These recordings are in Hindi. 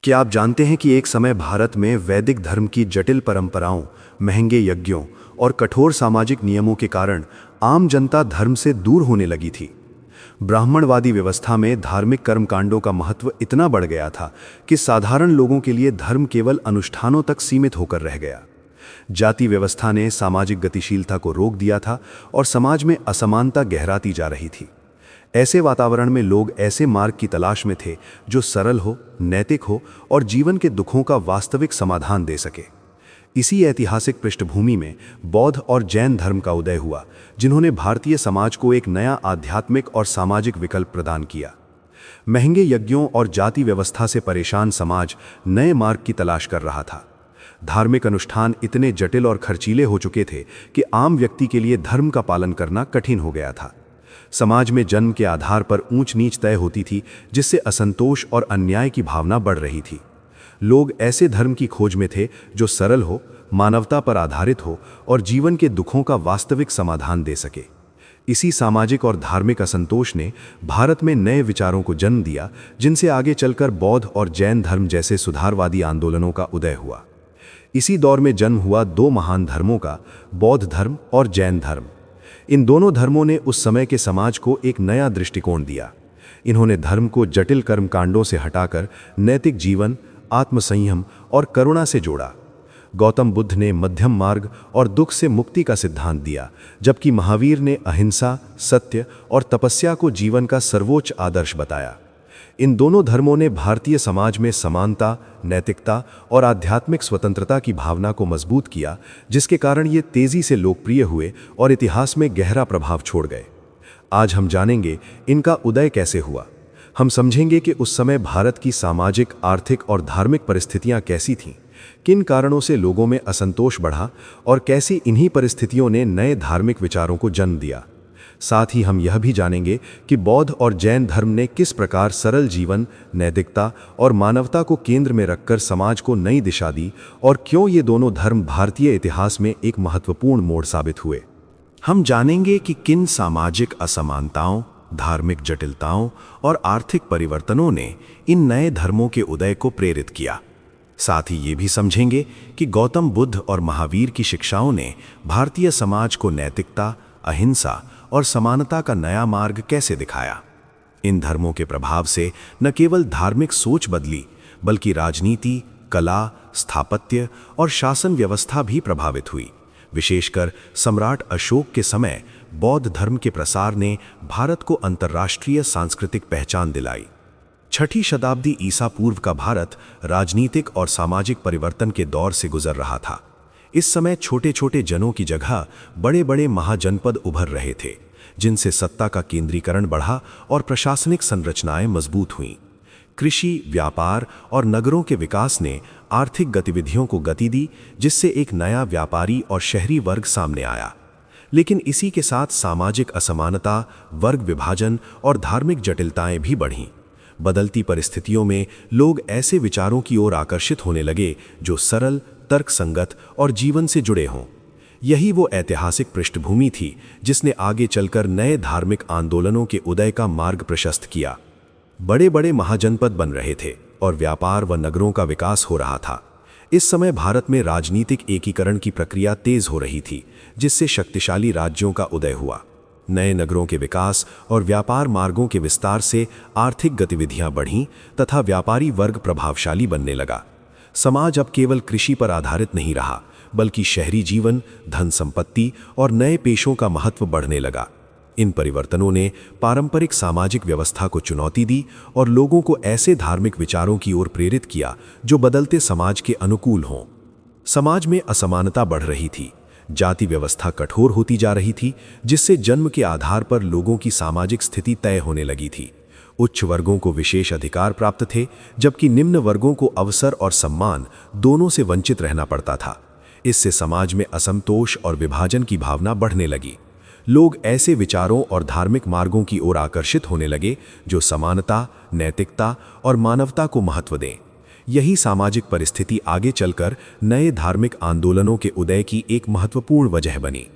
क्या आप जानते हैं कि एक समय भारत में वैदिक धर्म की जटिल परंपराओं, महंगे यज्ञों और कठोर सामाजिक नियमों के कारण आम जनता धर्म से दूर होने लगी थी। ब्राह्मणवादी व्यवस्था में धार्मिक कर्मकांडों का महत्व इतना बढ़ गया था कि साधारण लोगों के लिए धर्म केवल अनुष्ठानों तक सीमित होकर रह गया। जाति व्यवस्था ने सामाजिक गतिशीलता को रोक दिया था और समाज में असमानता गहराती जा रही थी। ऐसे वातावरण में लोग ऐसे मार्ग की तलाश में थे जो सरल हो, नैतिक हो और जीवन के दुखों का वास्तविक समाधान दे सके। इसी ऐतिहासिक पृष्ठभूमि में बौद्ध और जैन धर्म का उदय हुआ, जिन्होंने भारतीय समाज को एक नया आध्यात्मिक और सामाजिक विकल्प प्रदान किया। महंगे यज्ञों और जाति व्यवस्था से परेशान समाज नए मार्ग की तलाश कर रहा था। धार्मिक अनुष्ठान इतने जटिल और खर्चीले हो चुके थे कि आम व्यक्ति के लिए धर्म का पालन करना कठिन हो गया था। समाज में जन्म के आधार पर ऊंच नीच तय होती थी, जिससे असंतोष और अन्याय की भावना बढ़ रही थी। लोग ऐसे धर्म की खोज में थे जो सरल हो, मानवता पर आधारित हो और जीवन के दुखों का वास्तविक समाधान दे सके। इसी सामाजिक और धार्मिक असंतोष ने भारत में नए विचारों को जन्म दिया, जिनसे आगे चलकर बौद्ध और जैन धर्म जैसे सुधारवादी आंदोलनों का उदय हुआ। इसी दौर में जन्म हुआ दो महान धर्मों का, बौद्ध धर्म और जैन धर्म। इन दोनों धर्मों ने उस समय के समाज को एक नया दृष्टिकोण दिया। इन्होंने धर्म को जटिल कर्मकांडों से हटाकर नैतिक जीवन, आत्मसंयम और करुणा से जोड़ा। गौतम बुद्ध ने मध्यम मार्ग और दुख से मुक्ति का सिद्धांत दिया, जबकि महावीर ने अहिंसा, सत्य और तपस्या को जीवन का सर्वोच्च आदर्श बताया। इन दोनों धर्मों ने भारतीय समाज में समानता, नैतिकता और आध्यात्मिक स्वतंत्रता की भावना को मजबूत किया, जिसके कारण ये तेजी से लोकप्रिय हुए और इतिहास में गहरा प्रभाव छोड़ गए। आज हम जानेंगे इनका उदय कैसे हुआ। हम समझेंगे कि उस समय भारत की सामाजिक, आर्थिक और धार्मिक परिस्थितियां कैसी थीं, किन कारणों से लोगों में असंतोष बढ़ा और कैसी इन्हीं परिस्थितियों ने नए धार्मिक विचारों को जन्म दिया। साथ ही हम यह भी जानेंगे कि बौद्ध और जैन धर्म ने किस प्रकार सरल जीवन, नैतिकता और मानवता को केंद्र में रखकर समाज को नई दिशा दी और क्यों ये दोनों धर्म भारतीय इतिहास में एक महत्वपूर्ण मोड़ साबित हुए। हम जानेंगे कि किन सामाजिक असमानताओं, धार्मिक जटिलताओं और आर्थिक परिवर्तनों ने इन नए धर्मों के उदय को प्रेरित किया। साथ ही ये भी समझेंगे कि गौतम बुद्ध और महावीर की शिक्षाओं ने भारतीय समाज को नैतिकता, अहिंसा और समानता का नया मार्ग कैसे दिखाया। इन धर्मों के प्रभाव से न केवल धार्मिक सोच बदली, बल्कि राजनीति, कला, स्थापत्य और शासन व्यवस्था भी प्रभावित हुई। विशेषकर सम्राट अशोक के समय बौद्ध धर्म के प्रसार ने भारत को अंतर्राष्ट्रीय सांस्कृतिक पहचान दिलाई। 6ठी शताब्दी ईसा पूर्व का भारत राजनीतिक और सामाजिक परिवर्तन के दौर से गुजर रहा था। इस समय छोटे छोटे जनों की जगह बड़े बड़े महाजनपद उभर रहे थे, जिनसे सत्ता का केंद्रीकरण बढ़ा और प्रशासनिक संरचनाएं मजबूत हुईं। कृषि, व्यापार और नगरों के विकास ने आर्थिक गतिविधियों को गति दी, जिससे एक नया व्यापारी और शहरी वर्ग सामने आया। लेकिन इसी के साथ सामाजिक असमानता, वर्ग विभाजन और धार्मिक जटिलताएं भी बढ़ीं। बदलती परिस्थितियों में लोग ऐसे विचारों की ओर आकर्षित होने लगे जो सरल, तर्कसंगत और जीवन से जुड़े हों। यही वो ऐतिहासिक पृष्ठभूमि थी जिसने आगे चलकर नए धार्मिक आंदोलनों के उदय का मार्ग प्रशस्त किया। बड़े बड़े महाजनपद बन रहे थे और व्यापार व नगरों का विकास हो रहा था। इस समय भारत में राजनीतिक एकीकरण की प्रक्रिया तेज हो रही थी, जिससे शक्तिशाली राज्यों का उदय हुआ। नए नगरों के विकास और व्यापार मार्गों के विस्तार से आर्थिक गतिविधियां बढ़ीं तथा व्यापारी वर्ग प्रभावशाली बनने लगा। समाज अब केवल कृषि पर आधारित नहीं रहा, बल्कि शहरी जीवन, धन संपत्ति और नए पेशों का महत्व बढ़ने लगा। इन परिवर्तनों ने पारंपरिक सामाजिक व्यवस्था को चुनौती दी और लोगों को ऐसे धार्मिक विचारों की ओर प्रेरित किया जो बदलते समाज के अनुकूल हों। समाज में असमानता बढ़ रही थी, जाति व्यवस्था कठोर होती जा रही थी, जिससे जन्म के आधार पर लोगों की सामाजिक स्थिति तय होने लगी थी। उच्च वर्गों को विशेष अधिकार प्राप्त थे, जबकि निम्न वर्गों को अवसर और सम्मान दोनों से वंचित रहना पड़ता था। इससे समाज में असंतोष और विभाजन की भावना बढ़ने लगी। लोग ऐसे विचारों और धार्मिक मार्गों की ओर आकर्षित होने लगे जो समानता, नैतिकता और मानवता को महत्व दें। यही सामाजिक परिस्थिति आगे चलकर नए धार्मिक आंदोलनों के उदय की एक महत्वपूर्ण वजह बनी।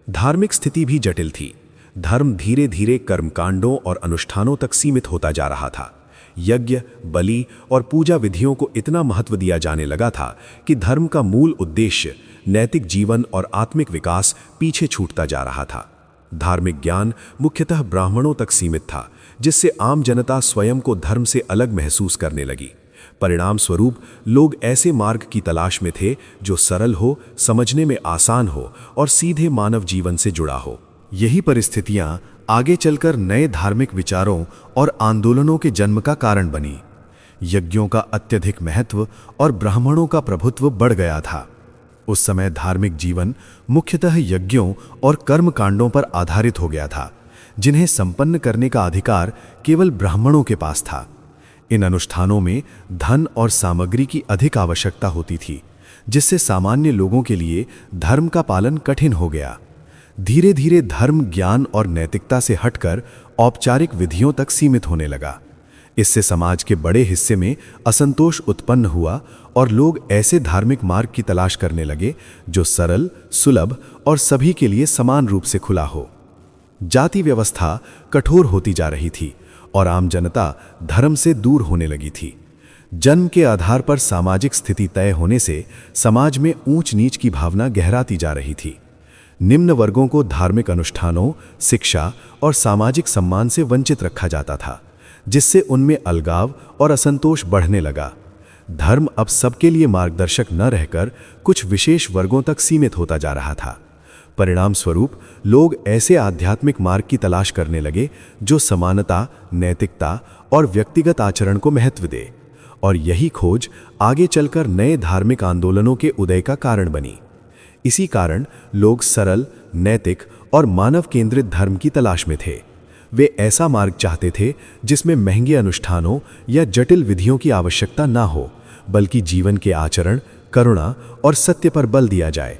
धार्मिक स्थिति भी जटिल थी। धर्म धीरे धीरे कर्मकांडों और अनुष्ठानों तक सीमित होता जा रहा था। यज्ञ, बलि और पूजा विधियों को इतना महत्व दिया जाने लगा था कि धर्म का मूल उद्देश्य, नैतिक जीवन और आत्मिक विकास पीछे छूटता जा रहा था। धार्मिक ज्ञान मुख्यतः ब्राह्मणों तक सीमित था, जिससे आम जनता स्वयं को धर्म से अलग महसूस करने लगी। परिणाम स्वरूप लोग ऐसे मार्ग की तलाश में थे जो सरल हो, समझने में आसान हो और सीधे मानव जीवन से जुड़ा हो। यही परिस्थितियां आगे चलकर नए धार्मिक विचारों और आंदोलनों के जन्म का कारण बनी। यज्ञों का अत्यधिक महत्व और ब्राह्मणों का प्रभुत्व बढ़ गया था। उस समय धार्मिक जीवन मुख्यतः यज्ञों और कर्मकांडों पर आधारित हो गया था, जिन्हें संपन्न करने का अधिकार केवल ब्राह्मणों के पास था। इन अनुष्ठानों में धन और सामग्री की अधिक आवश्यकता होती थी, जिससे सामान्य लोगों के लिए धर्म का पालन कठिन हो गया। धीरे धीरे धर्म ज्ञान और नैतिकता से हटकर औपचारिक विधियों तक सीमित होने लगा। इससे समाज के बड़े हिस्से में असंतोष उत्पन्न हुआ और लोग ऐसे धार्मिक मार्ग की तलाश करने लगे जो सरल, सुलभ और सभी के लिए समान रूप से खुला हो। जाति व्यवस्था कठोर होती जा रही थी और आम जनता धर्म से दूर होने लगी थी। जन्म के आधार पर सामाजिक स्थिति तय होने से समाज में ऊंच नीच की भावना गहराती जा रही थी। निम्न वर्गों को धार्मिक अनुष्ठानों, शिक्षा और सामाजिक सम्मान से वंचित रखा जाता था, जिससे उनमें अलगाव और असंतोष बढ़ने लगा। धर्म अब सबके लिए मार्गदर्शक न रहकर कुछ विशेष वर्गों तक सीमित होता जा रहा था। परिणाम स्वरूप लोग ऐसे आध्यात्मिक मार्ग की तलाश करने लगे जो समानता, नैतिकता और व्यक्तिगत आचरण को महत्व दे, और यही खोज आगे चलकर नए धार्मिक आंदोलनों के उदय का कारण बनी। इसी कारण लोग सरल, नैतिक और मानव केंद्रित धर्म की तलाश में थे। वे ऐसा मार्ग चाहते थे जिसमें महंगे अनुष्ठानों या जटिल विधियों की आवश्यकता ना हो, बल्कि जीवन के आचरण, करुणा और सत्य पर बल दिया जाए।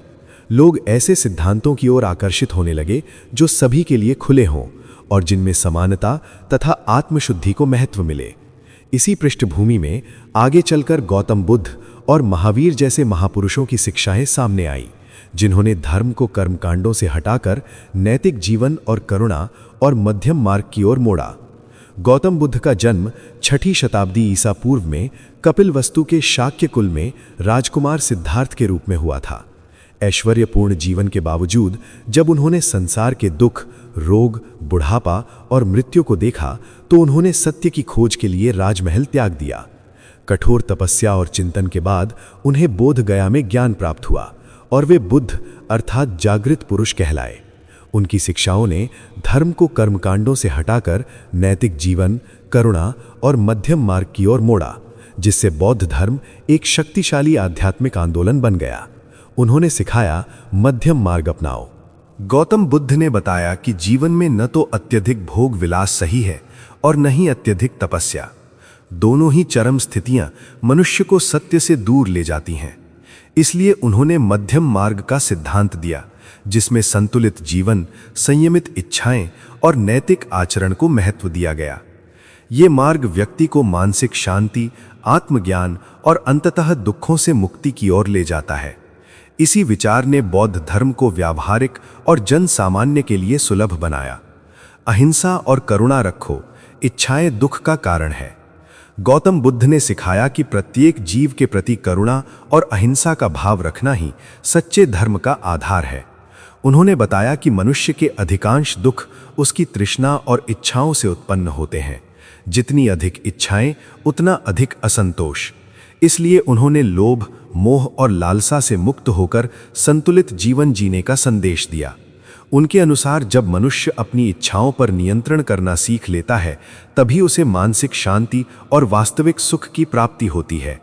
लोग ऐसे सिद्धांतों की ओर आकर्षित होने लगे जो सभी के लिए खुले हों और जिनमें समानता तथा आत्मशुद्धि को महत्व मिले। इसी पृष्ठभूमि में आगे चलकर गौतम बुद्ध और महावीर जैसे महापुरुषों की शिक्षाएं सामने आईं, जिन्होंने धर्म को कर्मकांडों से हटाकर नैतिक जीवन और करुणा और मध्यम मार्ग की ओर मोड़ा। गौतम बुद्ध का जन्म 6ठी शताब्दी ईसा पूर्व में कपिलवस्तु के शाक्य कुल में राजकुमार सिद्धार्थ के रूप में हुआ था। ऐश्वर्यपूर्ण जीवन के बावजूद जब उन्होंने संसार के दुख, रोग, बुढ़ापा और मृत्यु को देखा तो उन्होंने सत्य की खोज के लिए राजमहल त्याग दिया। कठोर तपस्या और चिंतन के बाद उन्हें बोध गया में ज्ञान प्राप्त हुआ और वे बुद्ध अर्थात जागृत पुरुष कहलाए। उनकी शिक्षाओं ने धर्म को कर्मकांडों से हटाकर नैतिक जीवन, करुणा और मध्यम मार्ग की ओर मोड़ा, जिससे बौद्ध धर्म एक शक्तिशाली आध्यात्मिक आंदोलन बन गया। उन्होंने सिखाया, मध्यम मार्ग अपनाओ। गौतम बुद्ध ने बताया कि जीवन में न तो अत्यधिक भोग विलास सही है और न ही अत्यधिक तपस्या। दोनों ही चरम स्थितियां मनुष्य को सत्य से दूर ले जाती हैं। इसलिए उन्होंने मध्यम मार्ग का सिद्धांत दिया, जिसमें संतुलित जीवन, संयमित इच्छाएं और नैतिक आचरण को महत्व दिया गया। ये मार्ग व्यक्ति को मानसिक शांति, आत्मज्ञान और अंततः दुखों से मुक्ति की ओर ले जाता है। इसी विचार ने बौद्ध धर्म को व्यावहारिक और जन सामान्य के लिए सुलभ बनाया। अहिंसा और करुणा रखो, इच्छाएं दुख का कारण है। गौतम बुद्ध ने सिखाया कि प्रत्येक जीव के प्रति करुणा और अहिंसा का भाव रखना ही सच्चे धर्म का आधार है। उन्होंने बताया कि मनुष्य के अधिकांश दुख उसकी तृष्णा और इच्छाओं से उत्पन्न होते हैं। जितनी अधिक इच्छाएं, उतना अधिक असंतोष। इसलिए उन्होंने लोभ, मोह और लालसा से मुक्त होकर संतुलित जीवन जीने का संदेश दिया। उनके अनुसार जब मनुष्य अपनी इच्छाओं पर नियंत्रण करना सीख लेता है, तभी उसे मानसिक शांति और वास्तविक सुख की प्राप्ति होती है।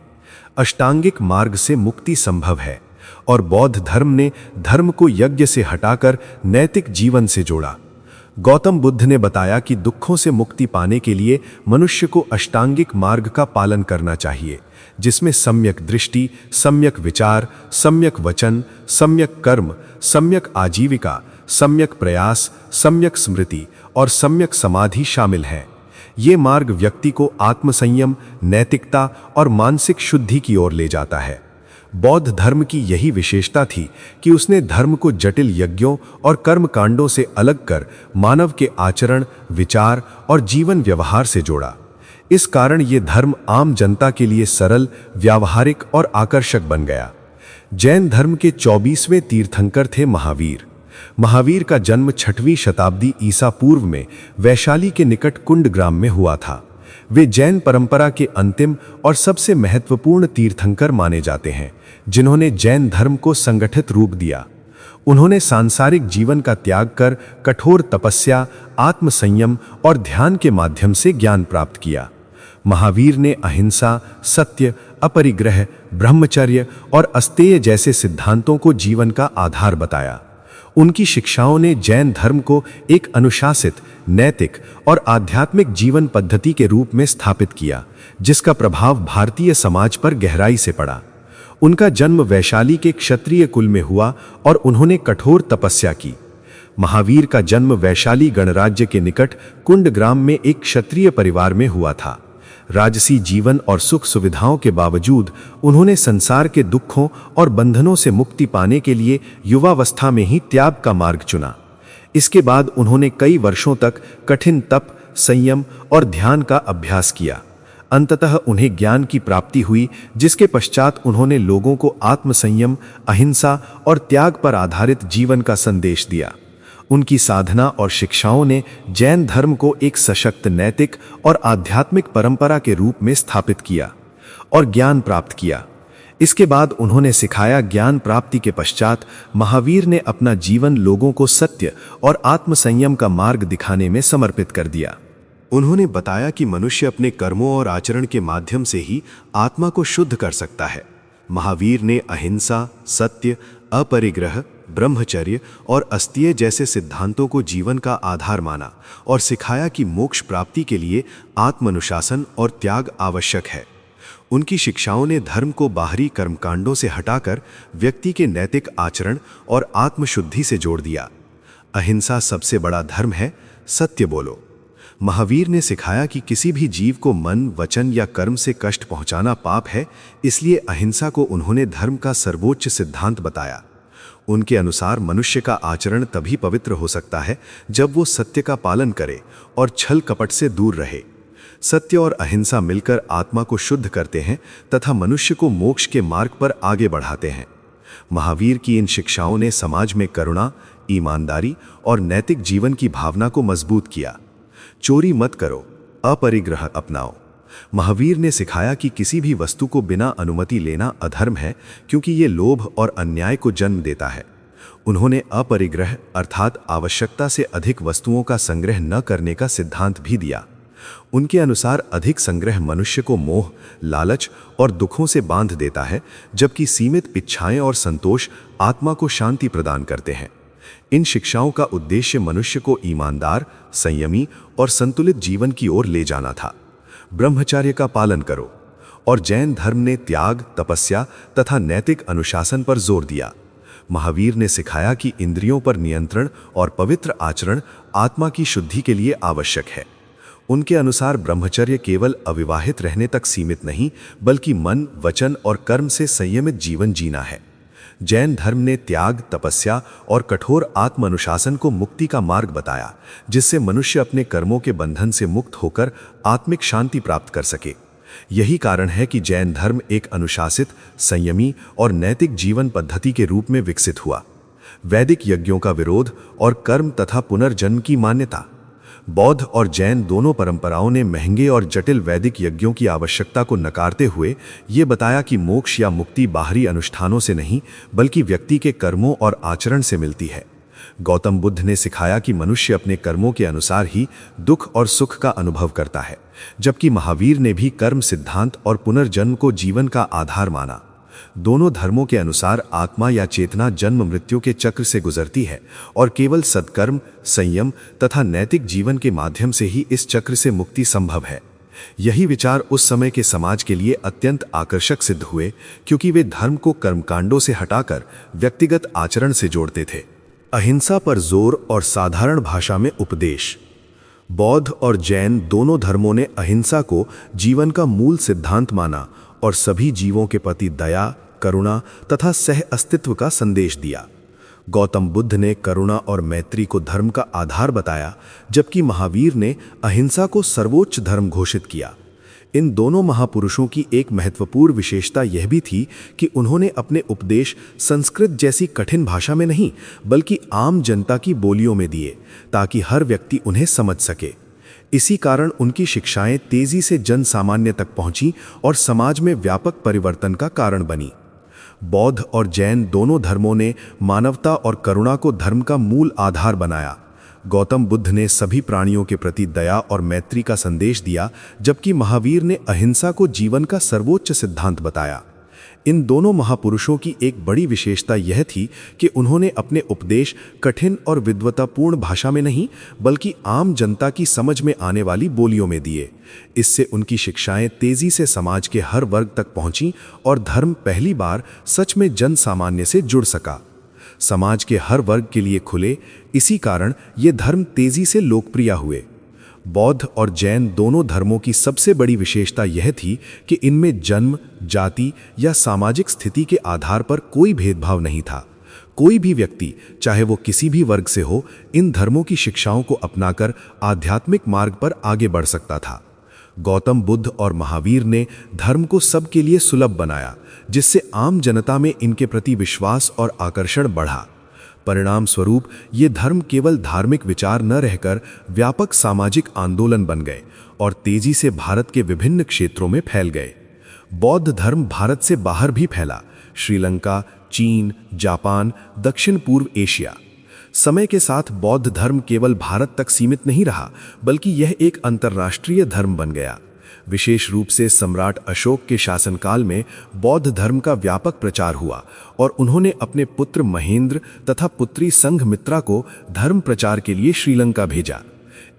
अष्टांगिक मार्ग से मुक्ति संभव है और बौद्ध धर्म ने धर्म को यज्ञ से हटाकर नैतिक जीवन से जोड़ा। गौतम बुद्ध ने बताया कि दुखों से मुक्ति पाने के लिए मनुष्य को अष्टांगिक मार्ग का पालन करना चाहिए, जिसमें सम्यक दृष्टि, सम्यक विचार, सम्यक वचन, सम्यक कर्म, सम्यक आजीविका, सम्यक प्रयास, सम्यक स्मृति और सम्यक समाधि शामिल हैं। ये मार्ग व्यक्ति को आत्मसंयम, नैतिकता और मानसिक शुद्धि की ओर ले जाता है। बौद्ध धर्म की यही विशेषता थी कि उसने धर्म को जटिल यज्ञों और कर्मकांडों से अलग कर मानव के आचरण, विचार और जीवन व्यवहार से जोड़ा। इस कारण ये धर्म आम जनता के लिए सरल, व्यावहारिक और आकर्षक बन गया। जैन धर्म के 24वें तीर्थंकर थे महावीर। महावीर का जन्म 6वीं शताब्दी ईसा पूर्व में वैशाली के निकट कुंड ग्राम में हुआ था। वे जैन परंपरा के अंतिम और सबसे महत्वपूर्ण तीर्थंकर माने जाते हैं, जिन्होंने जैन धर्म को संगठित रूप दिया। उन्होंने सांसारिक जीवन का त्याग कर कठोर तपस्या, आत्मसंयम और ध्यान के माध्यम से ज्ञान प्राप्त किया। महावीर ने अहिंसा, सत्य, अपरिग्रह, ब्रह्मचर्य और अस्तेय जैसे सिद्धांतों को जीवन का आधार बताया। उनकी शिक्षाओं ने जैन धर्म को एक अनुशासित, नैतिक और आध्यात्मिक जीवन पद्धति के रूप में स्थापित किया, जिसका प्रभाव भारतीय समाज पर गहराई से पड़ा। उनका जन्म वैशाली के क्षत्रिय कुल में हुआ और उन्होंने कठोर तपस्या की। महावीर का जन्म वैशाली गणराज्य के निकट कुंड ग्राम में एक क्षत्रिय परिवार में हुआ था। राजसी जीवन और सुख सुविधाओं के बावजूद उन्होंने संसार के दुखों और बंधनों से मुक्ति पाने के लिए युवावस्था में ही त्याग का मार्ग चुना। इसके बाद उन्होंने कई वर्षों तक कठिन तप, संयम और ध्यान का अभ्यास किया। अंततः उन्हें ज्ञान की प्राप्ति हुई, जिसके पश्चात उन्होंने लोगों को आत्मसंयम, अहिंसा और त्याग पर आधारित जीवन का संदेश दिया। उनकी साधना और शिक्षाओं ने जैन धर्म को एक सशक्त, नैतिक और आध्यात्मिक परंपरा के रूप में स्थापित किया और ज्ञान प्राप्त किया। इसके बाद उन्होंने सिखाया। ज्ञान प्राप्ति के पश्चात महावीर ने अपना जीवन लोगों को सत्य और आत्मसंयम का मार्ग दिखाने में समर्पित कर दिया। उन्होंने बताया कि मनुष्य अपने कर्मों और आचरण के माध्यम से ही आत्मा को शुद्ध कर सकता है। महावीर ने अहिंसा, सत्य, अपरिग्रह, ब्रह्मचर्य और अस्तेय जैसे सिद्धांतों को जीवन का आधार माना और सिखाया कि मोक्ष प्राप्ति के लिए आत्मानुशासन और त्याग आवश्यक है। उनकी शिक्षाओं ने धर्म को बाहरी कर्मकांडों से हटाकर व्यक्ति के नैतिक आचरण और आत्मशुद्धि से जोड़ दिया। अहिंसा सबसे बड़ा धर्म है, सत्य बोलो। महावीर ने सिखाया कि किसी भी जीव को मन, वचन या कर्म से कष्ट पहुंचाना पाप है, इसलिए अहिंसा को उन्होंने धर्म का सर्वोच्च सिद्धांत बताया। उनके अनुसार मनुष्य का आचरण तभी पवित्र हो सकता है जब वो सत्य का पालन करे और छल कपट से दूर रहे। सत्य और अहिंसा मिलकर आत्मा को शुद्ध करते हैं तथा मनुष्य को मोक्ष के मार्ग पर आगे बढ़ाते हैं। महावीर की इन शिक्षाओं ने समाज में करुणा, ईमानदारी और नैतिक जीवन की भावना को मजबूत किया। चोरी मत करो, अपरिग्रह अपनाओ। महावीर ने सिखाया कि किसी भी वस्तु को बिना अनुमति लेना अधर्म है, क्योंकि ये लोभ और अन्याय को जन्म देता है। उन्होंने अपरिग्रह अर्थात आवश्यकता से अधिक वस्तुओं का संग्रह न करने का सिद्धांत भी दिया। उनके अनुसार अधिक संग्रह मनुष्य को मोह, लालच और दुखों से बांध देता है, जबकि सीमित इच्छाएं और संतोष आत्मा को शांति प्रदान करते हैं। इन शिक्षाओं का उद्देश्य मनुष्य को ईमानदार, संयमी और संतुलित जीवन की ओर ले जाना था। ब्रह्मचर्य का पालन करो। और जैन धर्म ने त्याग, तपस्या तथा नैतिक अनुशासन पर जोर दिया। महावीर ने सिखाया कि इंद्रियों पर नियंत्रण और पवित्र आचरण आत्मा की शुद्धि के लिए आवश्यक है। उनके अनुसार ब्रह्मचर्य केवल अविवाहित रहने तक सीमित नहीं, बल्कि मन, वचन और कर्म से संयमित जीवन जीना है। जैन धर्म ने त्याग, तपस्या और कठोर आत्म अनुशासन को मुक्ति का मार्ग बताया, जिससे मनुष्य अपने कर्मों के बंधन से मुक्त होकर आत्मिक शांति प्राप्त कर सके। यही कारण है कि जैन धर्म एक अनुशासित, संयमी और नैतिक जीवन पद्धति के रूप में विकसित हुआ। वैदिक यज्ञों का विरोध और कर्म तथा पुनर्जन्म की मान्यता। बौद्ध और जैन दोनों परंपराओं ने महंगे और जटिल वैदिक यज्ञों की आवश्यकता को नकारते हुए ये बताया कि मोक्ष या मुक्ति बाहरी अनुष्ठानों से नहीं, बल्कि व्यक्ति के कर्मों और आचरण से मिलती है। गौतम बुद्ध ने सिखाया कि मनुष्य अपने कर्मों के अनुसार ही दुख और सुख का अनुभव करता है, जबकि महावीर ने भी कर्म सिद्धांत और पुनर्जन्म को जीवन का आधार माना। दोनों धर्मों के अनुसार आत्मा या चेतना जन्म मृत्यु के चक्र से गुजरती है और केवल सद्कर्म, संयम तथा नैतिक जीवन के माध्यम से ही इस चक्र से मुक्ति संभव है। यही विचार उस समय के समाज के लिए अत्यंत आकर्षक सिद्ध हुए, क्योंकि वे धर्म को कर्मकांडों से हटाकर व्यक्तिगत आचरण से जोड़ते थे। अहिंसा पर जोर और साधारण भाषा में उपदेश। बौद्ध और जैन दोनों धर्मों ने अहिंसा को जीवन का मूल सिद्धांत माना और सभी जीवों के प्रति दया, करुणा तथा सह अस्तित्व का संदेश दिया। गौतम बुद्ध ने करुणा और मैत्री को धर्म का आधार बताया, जबकि महावीर ने अहिंसा को सर्वोच्च धर्म घोषित किया। इन दोनों महापुरुषों की एक महत्वपूर्ण विशेषता यह भी थी कि उन्होंने अपने उपदेश संस्कृत जैसी कठिन भाषा में नहीं बल्कि आम जनता की बोलियों में दिए, ताकि हर व्यक्ति उन्हें समझ सके। इसी कारण उनकी शिक्षाएं तेजी से जन सामान्य तक पहुंची और समाज में व्यापक परिवर्तन का कारण बनी। बौद्ध और जैन दोनों धर्मों ने मानवता और करुणा को धर्म का मूल आधार बनाया। गौतम बुद्ध ने सभी प्राणियों के प्रति दया और मैत्री का संदेश दिया, जबकि महावीर ने अहिंसा को जीवन का सर्वोच्च सिद्धांत बताया। इन दोनों महापुरुषों की एक बड़ी विशेषता यह थी कि उन्होंने अपने उपदेश कठिन और विद्वतापूर्ण भाषा में नहीं बल्कि आम जनता की समझ में आने वाली बोलियों में दिए। इससे उनकी शिक्षाएं तेजी से समाज के हर वर्ग तक पहुंची और धर्म पहली बार सच में जन सामान्य से जुड़ सका, समाज के हर वर्ग के लिए खुले। इसी कारण ये धर्म तेजी से लोकप्रिय हुए। बौद्ध और जैन दोनों धर्मों की सबसे बड़ी विशेषता यह थी कि इनमें जन्म, जाति या सामाजिक स्थिति के आधार पर कोई भेदभाव नहीं था। कोई भी व्यक्ति, चाहे वो किसी भी वर्ग से हो, इन धर्मों की शिक्षाओं को अपनाकर आध्यात्मिक मार्ग पर आगे बढ़ सकता था। गौतम बुद्ध और महावीर ने धर्म को सबके लिए सुलभ बनाया, जिससे आम जनता में इनके प्रति विश्वास और आकर्षण बढ़ा। परिणाम स्वरूप ये धर्म केवल धार्मिक विचार न रहकर व्यापक सामाजिक आंदोलन बन गए और तेजी से भारत के विभिन्न क्षेत्रों में फैल गए। बौद्ध धर्म भारत से बाहर भी फैला, श्रीलंका, चीन, जापान, दक्षिण पूर्व एशिया। समय के साथ बौद्ध धर्म केवल भारत तक सीमित नहीं रहा, बल्कि यह एक अंतर्राष्ट्रीय धर्म बन गया। विशेष रूप से सम्राट अशोक के शासनकाल में बौद्ध धर्म का व्यापक प्रचार हुआ और उन्होंने अपने पुत्र महेंद्र तथा पुत्री संघमित्रा को धर्म प्रचार के लिए श्रीलंका भेजा।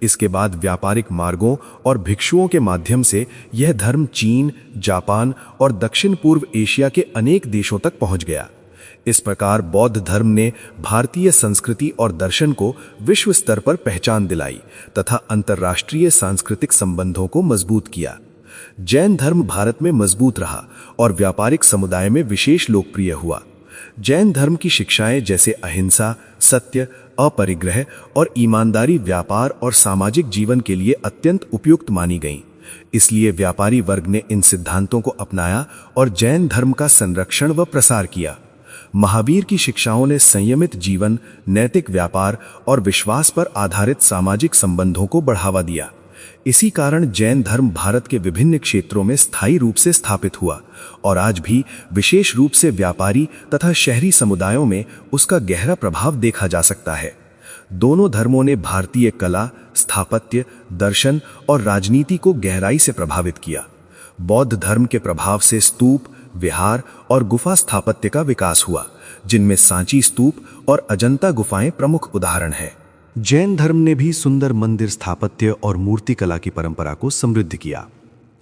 इसके बाद व्यापारिक मार्गों और भिक्षुओं के माध्यम से यह धर्म चीन, जापान और दक्षिण पूर्व एशिया के अनेक देशों तक पहुंच गया। इस प्रकार बौद्ध धर्म ने भारतीय संस्कृति और दर्शन को विश्व स्तर पर पहचान दिलाई तथा अंतर्राष्ट्रीय सांस्कृतिक संबंधों को मजबूत किया। जैन धर्म भारत में मजबूत रहा और व्यापारिक समुदाय में विशेष लोकप्रिय हुआ। जैन धर्म की शिक्षाएं जैसे अहिंसा, सत्य, अपरिग्रह और ईमानदारी व्यापार और सामाजिक जीवन के लिए अत्यंत उपयुक्त मानी गईं। इसलिए व्यापारी वर्ग ने इन सिद्धांतों को अपनाया और जैन धर्म का संरक्षण व प्रसार किया। महावीर की शिक्षाओं ने संयमित जीवन, नैतिक व्यापार और विश्वास पर आधारित सामाजिक संबंधों को बढ़ावा दिया। इसी कारण जैन धर्म भारत के विभिन्न क्षेत्रों में स्थायी रूप से स्थापित हुआ और आज भी विशेष रूप से व्यापारी तथा शहरी समुदायों में उसका गहरा प्रभाव देखा जा सकता है। दोनों धर्मों ने भारतीय कला, स्थापत्य, दर्शन और राजनीति को गहराई से प्रभावित किया। बौद्ध धर्म के प्रभाव से स्तूप, विहार और गुफा स्थापत्य का विकास हुआ, जिनमें सांची स्तूप और अजंता गुफाएं प्रमुख उदाहरण हैं। जैन धर्म ने भी सुंदर मंदिर स्थापत्य और मूर्तिकला की परंपरा को समृद्ध किया।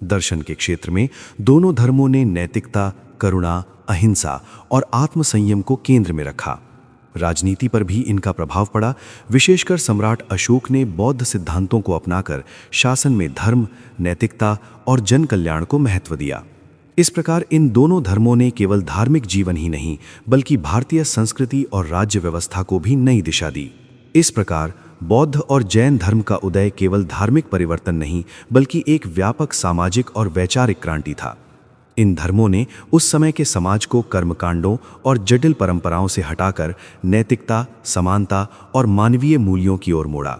दर्शन के क्षेत्र में दोनों धर्मों ने नैतिकता, करुणा, अहिंसा और आत्मसंयम को केंद्र में रखा। राजनीति पर भी इनका प्रभाव पड़ा। विशेषकर सम्राट अशोक ने बौद्ध सिद्धांतों को अपनाकर शासन में धर्म, नैतिकता और जन कल्याण को महत्व दिया। इस प्रकार इन दोनों धर्मों ने केवल धार्मिक जीवन ही नहीं बल्कि भारतीय संस्कृति और राज्य व्यवस्था को भी नई दिशा दी। इस प्रकार बौद्ध और जैन धर्म का उदय केवल धार्मिक परिवर्तन नहीं बल्कि एक व्यापक सामाजिक और वैचारिक क्रांति था। इन धर्मों ने उस समय के समाज को कर्मकांडों और जटिल परंपराओं से हटाकर नैतिकता, समानता और मानवीय मूल्यों की ओर मोड़ा।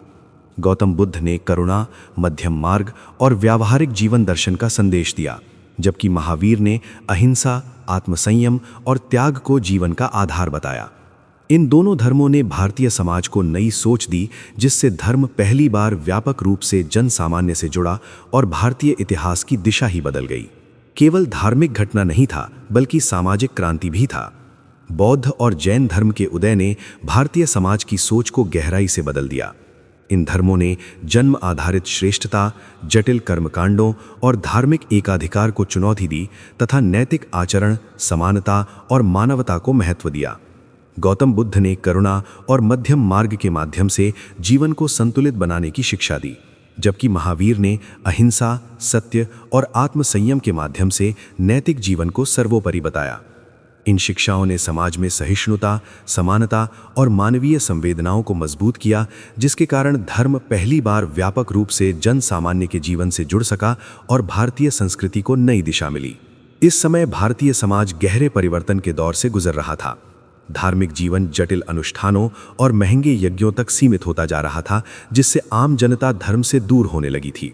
गौतम बुद्ध ने करुणा, मध्यम मार्ग और व्यावहारिक जीवन दर्शन का संदेश दिया, जबकि महावीर ने अहिंसा, आत्मसंयम और त्याग को जीवन का आधार बताया। इन दोनों धर्मों ने भारतीय समाज को नई सोच दी, जिससे धर्म पहली बार व्यापक रूप से जन सामान्य से जुड़ा और भारतीय इतिहास की दिशा ही बदल गई। केवल धार्मिक घटना नहीं था बल्कि सामाजिक क्रांति भी था। बौद्ध और जैन धर्म के उदय ने भारतीय समाज की सोच को गहराई से बदल दिया। इन धर्मों ने जन्म आधारित श्रेष्ठता, जटिल कर्मकांडों और धार्मिक एकाधिकार को चुनौती दी तथा नैतिक आचरण, समानता और मानवता को महत्व दिया। गौतम बुद्ध ने करुणा और मध्यम मार्ग के माध्यम से जीवन को संतुलित बनाने की शिक्षा दी, जबकि महावीर ने अहिंसा, सत्य और आत्मसंयम के माध्यम से नैतिक जीवन को सर्वोपरि बताया। इन शिक्षाओं ने समाज में सहिष्णुता, समानता और मानवीय संवेदनाओं को मजबूत किया, जिसके कारण धर्म पहली बार व्यापक रूप से जन सामान्य के जीवन से जुड़ सका और भारतीय संस्कृति को नई दिशा मिली। इस समय भारतीय समाज गहरे परिवर्तन के दौर से गुजर रहा था। धार्मिक जीवन जटिल अनुष्ठानों और महंगे यज्ञों तक सीमित होता जा रहा था, जिससे आम जनता धर्म से दूर होने लगी थी।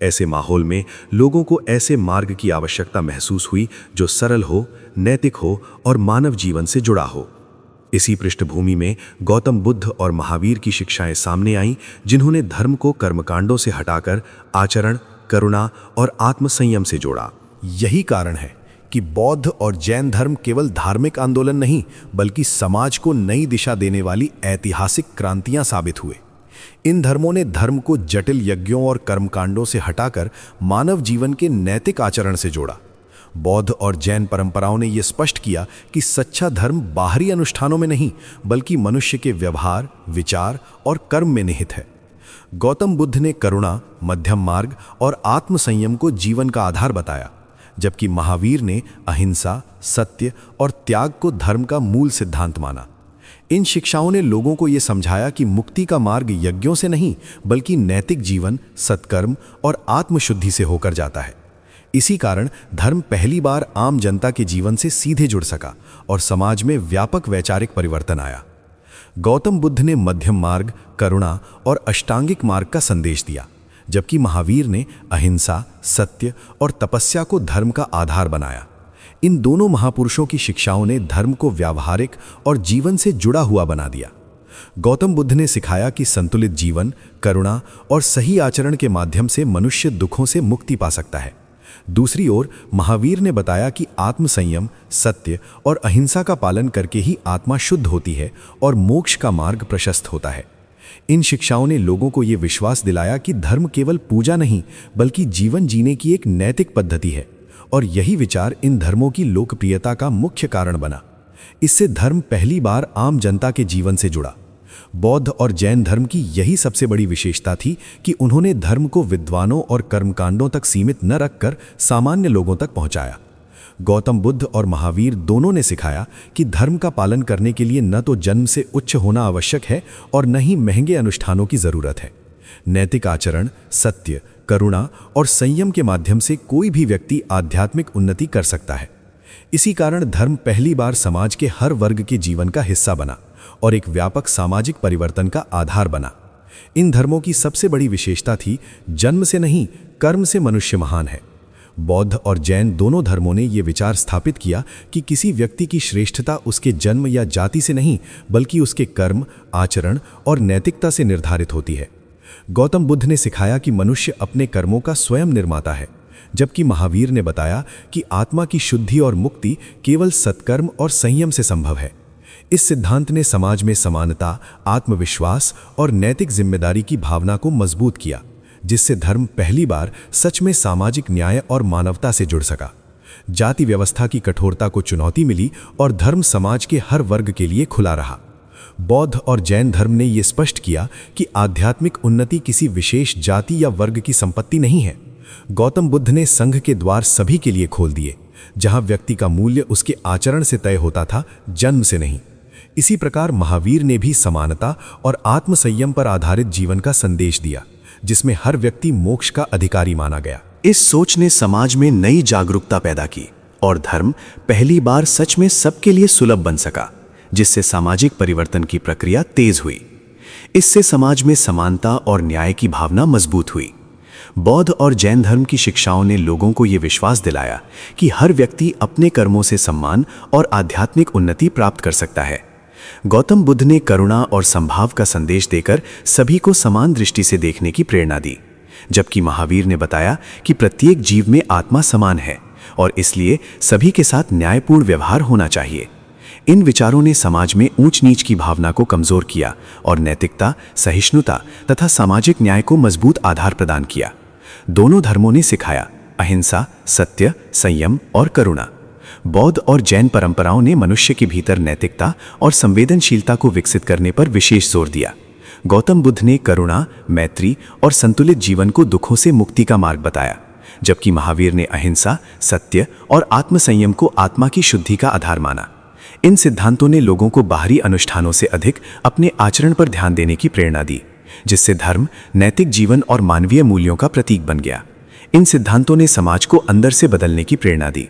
ऐसे माहौल में लोगों को ऐसे मार्ग की आवश्यकता महसूस हुई जो सरल हो, नैतिक हो और मानव जीवन से जुड़ा हो। इसी पृष्ठभूमि में गौतम बुद्ध और महावीर की शिक्षाएं सामने आईं, जिन्होंने धर्म को कर्मकांडों से हटाकर आचरण, करुणा और आत्मसंयम से जोड़ा। यही कारण है कि बौद्ध और जैन धर्म केवल धार्मिक आंदोलन नहीं, बल्कि समाज को नई दिशा देने वाली ऐतिहासिक क्रांतियां साबित हुए। इन धर्मों ने धर्म को जटिल यज्ञों और कर्मकांडों से हटाकर मानव जीवन के नैतिक आचरण से जोड़ा। बौद्ध और जैन परंपराओं ने यह स्पष्ट किया कि सच्चा धर्म बाहरी अनुष्ठानों में नहीं, बल्कि मनुष्य के व्यवहार, विचार और कर्म में निहित है। गौतम बुद्ध ने करुणा, मध्यम मार्ग और आत्मसंयम को जीवन का आधार बताया, जबकि महावीर ने अहिंसा, सत्य और त्याग को धर्म का मूल सिद्धांत माना। इन शिक्षाओं ने लोगों को यह समझाया कि मुक्ति का मार्ग यज्ञों से नहीं, बल्कि नैतिक जीवन, सत्कर्म और आत्मशुद्धि से होकर जाता है। इसी कारण धर्म पहली बार आम जनता के जीवन से सीधे जुड़ सका और समाज में व्यापक वैचारिक परिवर्तन आया। गौतम बुद्ध ने मध्यम मार्ग, करुणा और अष्टांगिक मार्ग का संदेश दिया, जबकि महावीर ने अहिंसा, सत्य और तपस्या को धर्म का आधार बनाया। इन दोनों महापुरुषों की शिक्षाओं ने धर्म को व्यावहारिक और जीवन से जुड़ा हुआ बना दिया। गौतम बुद्ध ने सिखाया कि संतुलित जीवन, करुणा और सही आचरण के माध्यम से मनुष्य दुखों से मुक्ति पा सकता है। दूसरी ओर महावीर ने बताया कि आत्मसंयम, सत्य और अहिंसा का पालन करके ही आत्मा शुद्ध होती है और मोक्ष का मार्ग प्रशस्त होता है। इन शिक्षाओं ने लोगों को ये विश्वास दिलाया कि धर्म केवल पूजा नहीं, बल्कि जीवन जीने की एक नैतिक पद्धति है, और यही विचार इन धर्मों की लोकप्रियता का मुख्य कारण बना। इससे धर्म पहली बार आम जनता के जीवन से जुड़ा। बौद्ध और जैन धर्म की यही सबसे बड़ी विशेषता थी कि उन्होंने धर्म को विद्वानों और कर्मकांडों तक सीमित न रखकर सामान्य लोगों तक पहुंचाया। गौतम बुद्ध और महावीर दोनों ने सिखाया कि धर्म का पालन करने के लिए न तो जन्म से उच्च होना आवश्यक है और न ही महंगे अनुष्ठानों की जरूरत है। नैतिक आचरण, सत्य, करुणा और संयम के माध्यम से कोई भी व्यक्ति आध्यात्मिक उन्नति कर सकता है। इसी कारण धर्म पहली बार समाज के हर वर्ग के जीवन का हिस्सा बना और एक व्यापक सामाजिक परिवर्तन का आधार बना। इन धर्मों की सबसे बड़ी विशेषता थी जन्म से नहीं, कर्म से मनुष्य महान है। बौद्ध और जैन दोनों धर्मों ने यह विचार स्थापित किया कि किसी व्यक्ति की श्रेष्ठता उसके जन्म या जाति से नहीं, बल्कि उसके कर्म, आचरण और नैतिकता से निर्धारित होती है। गौतम बुद्ध ने सिखाया कि मनुष्य अपने कर्मों का स्वयं निर्माता है, जबकि महावीर ने बताया कि आत्मा की शुद्धि और मुक्ति केवल सत्कर्म और संयम से संभव है। इस सिद्धांत ने समाज में समानता, आत्मविश्वास और नैतिक जिम्मेदारी की भावना को मजबूत किया, जिससे धर्म पहली बार सच में सामाजिक न्याय और मानवता से जुड़ सका। जाति व्यवस्था की कठोरता को चुनौती मिली और धर्म समाज के हर वर्ग के लिए खुला रहा। बौद्ध और जैन धर्म ने यह स्पष्ट किया कि आध्यात्मिक उन्नति किसी विशेष जाति या वर्ग की संपत्ति नहीं है। गौतम बुद्ध ने संघ के द्वार सभी के लिए खोल दिए, जहां व्यक्ति का मूल्य उसके आचरण से तय होता था, जन्म से नहीं। इसी प्रकार महावीर ने भी समानता और आत्मसंयम पर आधारित जीवन का संदेश दिया, जिसमें हर व्यक्ति मोक्ष का अधिकारी माना गया। इस सोच ने समाज में नई जागरूकता पैदा की और धर्म पहली बार सच में सबके लिए सुलभ बन सका, जिससे सामाजिक परिवर्तन की प्रक्रिया तेज हुई। इससे समाज में समानता और न्याय की भावना मजबूत हुई। बौद्ध और जैन धर्म की शिक्षाओं ने लोगों को यह विश्वास दिलाया कि हर व्यक्ति अपने कर्मों से सम्मान और आध्यात्मिक उन्नति प्राप्त कर सकता है। गौतम बुद्ध ने करुणा और समभाव का संदेश देकर सभी को समान दृष्टि से देखने की प्रेरणा दी, जबकि महावीर ने बताया कि प्रत्येक जीव में आत्मा समान है और इसलिए सभी के साथ न्यायपूर्ण व्यवहार होना चाहिए। इन विचारों ने समाज में ऊंच नीच की भावना को कमजोर किया और नैतिकता, सहिष्णुता तथा सामाजिक न्याय को मजबूत आधार प्रदान किया। दोनों धर्मों ने सिखाया अहिंसा, सत्य, संयम और करुणा। बौद्ध और जैन परंपराओं ने मनुष्य के भीतर नैतिकता और संवेदनशीलता को विकसित करने पर विशेष जोर दिया। गौतम बुद्ध ने करुणा, मैत्री और संतुलित जीवन को दुखों से मुक्ति का मार्ग बताया, जबकि महावीर ने अहिंसा, सत्य और आत्मसंयम को आत्मा की शुद्धि का आधार माना। इन सिद्धांतों ने लोगों को बाहरी अनुष्ठानों से अधिक अपने आचरण पर ध्यान देने की प्रेरणा दी, जिससे धर्म नैतिक जीवन और मानवीय मूल्यों का प्रतीक बन गया। इन सिद्धांतों ने समाज को अंदर से बदलने की प्रेरणा दी।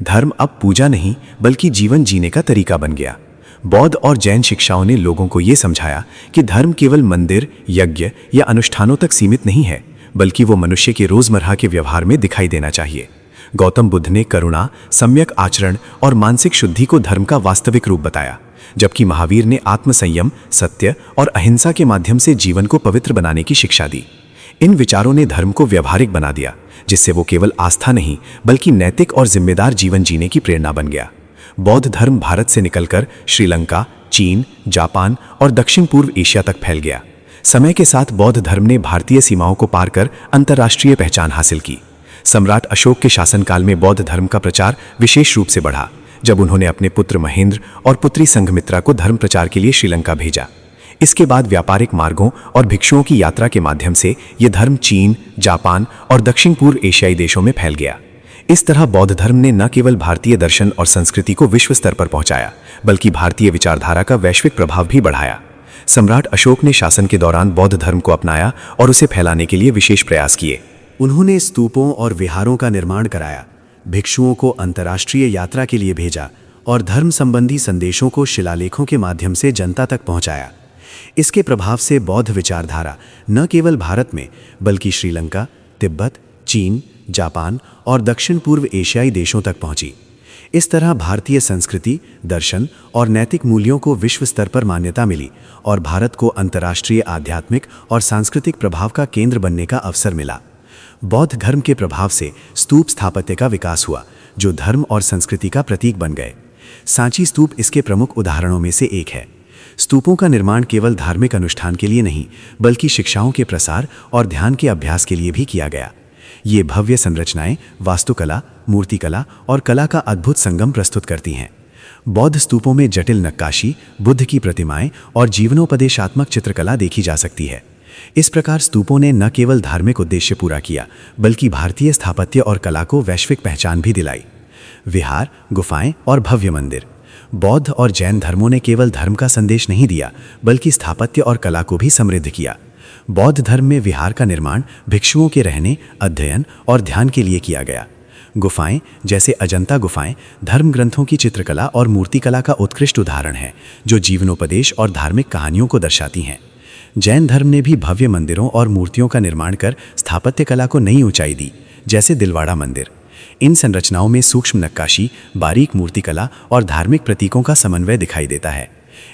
धर्म अब पूजा नहीं बल्कि जीवन जीने का तरीका बन गया। बौद्ध और जैन शिक्षाओं ने लोगों को ये समझाया कि धर्म केवल मंदिर, यज्ञ या अनुष्ठानों तक सीमित नहीं है, बल्कि वो मनुष्य के रोजमर्रा के व्यवहार में दिखाई देना चाहिए। गौतम बुद्ध ने करुणा, सम्यक आचरण और मानसिक शुद्धि को धर्म का वास्तविक रूप बताया, जबकि महावीर ने आत्मसंयम, सत्य और अहिंसा के माध्यम से जीवन को पवित्र बनाने की शिक्षा दी। इन विचारों ने धर्म को व्यावहारिक बना दिया, जिससे वो केवल आस्था नहीं बल्कि नैतिक और जिम्मेदार जीवन जीने की प्रेरणा बन गया। बौद्ध धर्म भारत से निकलकर श्रीलंका, चीन, जापान और दक्षिण पूर्व एशिया तक फैल गया। समय के साथ बौद्ध धर्म ने भारतीय सीमाओं को पार कर अंतर्राष्ट्रीय पहचान हासिल की। सम्राट अशोक के शासनकाल में बौद्ध धर्म का प्रचार विशेष रूप से बढ़ा, जब उन्होंने अपने पुत्र महेंद्र और पुत्री संघमित्रा को धर्म प्रचार के लिए श्रीलंका भेजा। इसके बाद व्यापारिक मार्गों और भिक्षुओं की यात्रा के माध्यम से यह धर्म चीन, जापान और दक्षिण पूर्व एशियाई देशों में फैल गया। इस तरह बौद्ध धर्म ने न केवल भारतीय दर्शन और संस्कृति को विश्व स्तर पर पहुंचाया, बल्कि भारतीय विचारधारा का वैश्विक प्रभाव भी बढ़ाया। सम्राट अशोक ने शासन के दौरान बौद्ध धर्म को अपनाया और उसे फैलाने के लिए विशेष प्रयास किए। उन्होंने स्तूपों और विहारों का निर्माण कराया, भिक्षुओं को अंतर्राष्ट्रीय यात्रा के लिए भेजा और धर्म संबंधी संदेशों को शिलालेखों के माध्यम से जनता तक पहुंचाया। इसके प्रभाव से बौद्ध विचारधारा न केवल भारत में बल्कि श्रीलंका, तिब्बत, चीन, जापान और दक्षिण पूर्व एशियाई देशों तक पहुंची। इस तरह भारतीय संस्कृति, दर्शन और नैतिक मूल्यों को विश्व स्तर पर मान्यता मिली और भारत को अंतर्राष्ट्रीय आध्यात्मिक और सांस्कृतिक प्रभाव का केंद्र बनने का अवसर मिला। बौद्ध धर्म के प्रभाव से स्तूप स्थापत्य का विकास हुआ, जो धर्म और संस्कृति का प्रतीक बन गए। सांची स्तूप इसके प्रमुख उदाहरणों में से एक है। स्तूपों का निर्माण केवल धार्मिक अनुष्ठान के लिए नहीं, बल्कि शिक्षाओं के प्रसार और ध्यान के अभ्यास के लिए भी किया गया। ये भव्य संरचनाएं वास्तुकला, मूर्तिकला और कला का अद्भुत संगम प्रस्तुत करती हैं। बौद्ध स्तूपों में जटिल नक्काशी, बुद्ध की प्रतिमाएं और जीवनोपदेशात्मक चित्रकला देखी जा सकती है। इस प्रकार स्तूपों ने न केवल धार्मिक उद्देश्य पूरा किया, बल्कि भारतीय स्थापत्य और कला को वैश्विक पहचान भी दिलाई। विहार, गुफाएं और भव्य मंदिर। बौद्ध और जैन धर्मों ने केवल धर्म का संदेश नहीं दिया, बल्कि स्थापत्य और कला को भी समृद्ध किया। बौद्ध धर्म में विहार का निर्माण भिक्षुओं के रहने, अध्ययन और ध्यान के लिए किया गया। गुफाएं जैसे अजंता गुफाएं धर्म ग्रंथों की चित्रकला और मूर्तिकला का उत्कृष्ट उदाहरण है, जो जीवनोपदेश और धार्मिक कहानियों को दर्शाती हैं। जैन धर्म ने भी भव्य मंदिरों और मूर्तियों का निर्माण कर स्थापत्य कला को नई ऊंचाई दी, जैसे दिलवाड़ा मंदिर। इन संरचनाओं में सूक्ष्म नक्काशी, बारीक मूर्तिकला और धार्मिक प्रतीकों का समन्वय दिखाई देता है।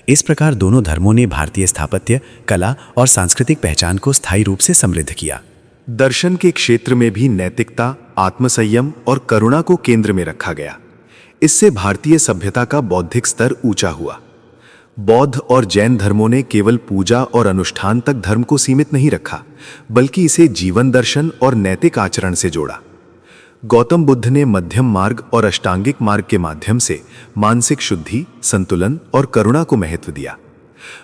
इस प्रकार दोनों धर्मों ने भारतीय स्थापत्य, कला और सांस्कृतिक पहचान को स्थायी रूप से समृद्ध किया। दर्शन के क्षेत्र में भी नैतिकता, आत्मसंयम और करुणा को केंद्र में रखा गया। इससे भारतीय सभ्यता का बौद्धिक स्तर ऊंचा हुआ। बौद्ध और जैन धर्मों ने केवल पूजा और अनुष्ठान तक धर्म को सीमित नहीं रखा, बल्कि इसे जीवन दर्शन और नैतिक आचरण से जोड़ा। गौतम बुद्ध ने मध्यम मार्ग और अष्टांगिक मार्ग के माध्यम से मानसिक शुद्धि, संतुलन और करुणा को महत्व दिया।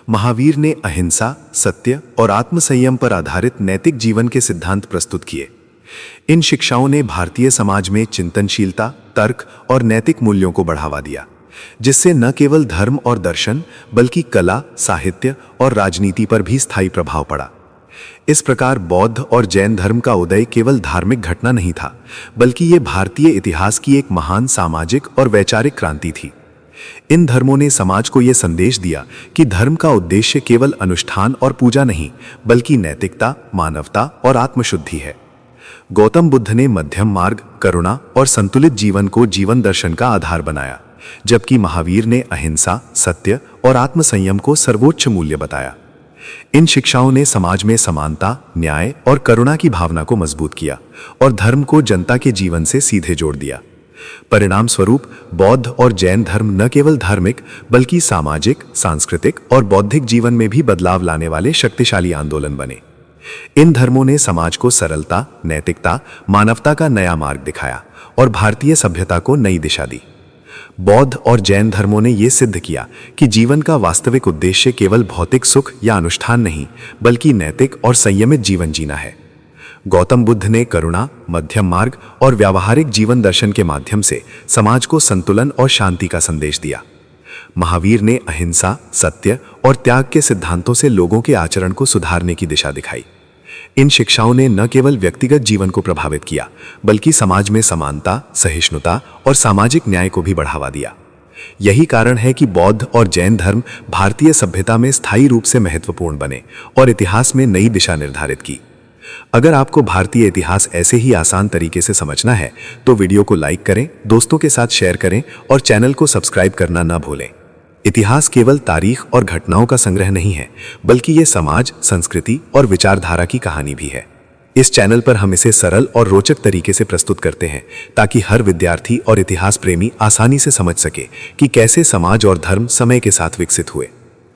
महावीर ने अहिंसा, सत्य और आत्मसंयम पर आधारित नैतिक जीवन के सिद्धांत प्रस्तुत किए। इन शिक्षाओं ने भारतीय समाज में चिंतनशीलता, तर्क और नैतिक मूल्यों को बढ़ावा दिया, जिससे न केवल धर्म और दर्शन बल्कि कला, साहित्य और राजनीति पर भी स्थायी प्रभाव पड़ा। इस प्रकार बौद्ध और जैन धर्म का उदय केवल धार्मिक घटना नहीं था, बल्कि ये भारतीय इतिहास की एक महान सामाजिक और वैचारिक क्रांति थी। इन धर्मों ने समाज को यह संदेश दिया कि धर्म का उद्देश्य केवल अनुष्ठान और पूजा नहीं, बल्कि नैतिकता, मानवता और आत्मशुद्धि है। गौतम बुद्ध ने मध्यम मार्ग, करुणा और संतुलित जीवन को जीवन दर्शन का आधार बनाया, जबकि महावीर ने अहिंसा, सत्य और आत्मसंयम को सर्वोच्च मूल्य बताया। इन शिक्षाओं ने समाज में समानता, न्याय और करुणा की भावना को मजबूत किया और धर्म को जनता के जीवन से सीधे जोड़ दिया। परिणाम स्वरूप बौद्ध और जैन धर्म न केवल धार्मिक बल्कि सामाजिक, सांस्कृतिक और बौद्धिक जीवन में भी बदलाव लाने वाले शक्तिशाली आंदोलन बने। इन धर्मों ने समाज को सरलता, नैतिकता, मानवता का नया मार्ग दिखाया और भारतीय सभ्यता को नई दिशा दी। बौद्ध और जैन धर्मों ने यह सिद्ध किया कि जीवन का वास्तविक उद्देश्य केवल भौतिक सुख या अनुष्ठान नहीं, बल्कि नैतिक और संयमित जीवन जीना है। गौतम बुद्ध ने करुणा, मध्यम मार्ग और व्यावहारिक जीवन दर्शन के माध्यम से समाज को संतुलन और शांति का संदेश दिया। महावीर ने अहिंसा, सत्य और त्याग के सिद्धांतों से लोगों के आचरण को सुधारने की दिशा दिखाई। इन शिक्षाओं ने न केवल व्यक्तिगत जीवन को प्रभावित किया, बल्कि समाज में समानता, सहिष्णुता और सामाजिक न्याय को भी बढ़ावा दिया। यही कारण है कि बौद्ध और जैन धर्म भारतीय सभ्यता में स्थायी रूप से महत्वपूर्ण बने और इतिहास में नई दिशा निर्धारित की। अगर आपको भारतीय इतिहास ऐसे ही आसान तरीके से समझना है तो वीडियो को लाइक करें, दोस्तों के साथ शेयर करें और चैनल को सब्सक्राइब करना न भूलें। इतिहास केवल तारीख और घटनाओं का संग्रह नहीं है, बल्कि ये समाज, संस्कृति और विचारधारा की कहानी भी है। इस चैनल पर हम इसे सरल और रोचक तरीके से प्रस्तुत करते हैं ताकि हर विद्यार्थी और इतिहास प्रेमी आसानी से समझ सके कि कैसे समाज और धर्म समय के साथ विकसित हुए।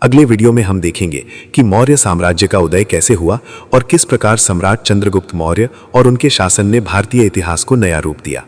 अगले वीडियो में हम देखेंगे कि मौर्य साम्राज्य का उदय कैसे हुआ और किस प्रकार सम्राट चंद्रगुप्त मौर्य और उनके शासन ने भारतीय इतिहास को नया रूप दिया।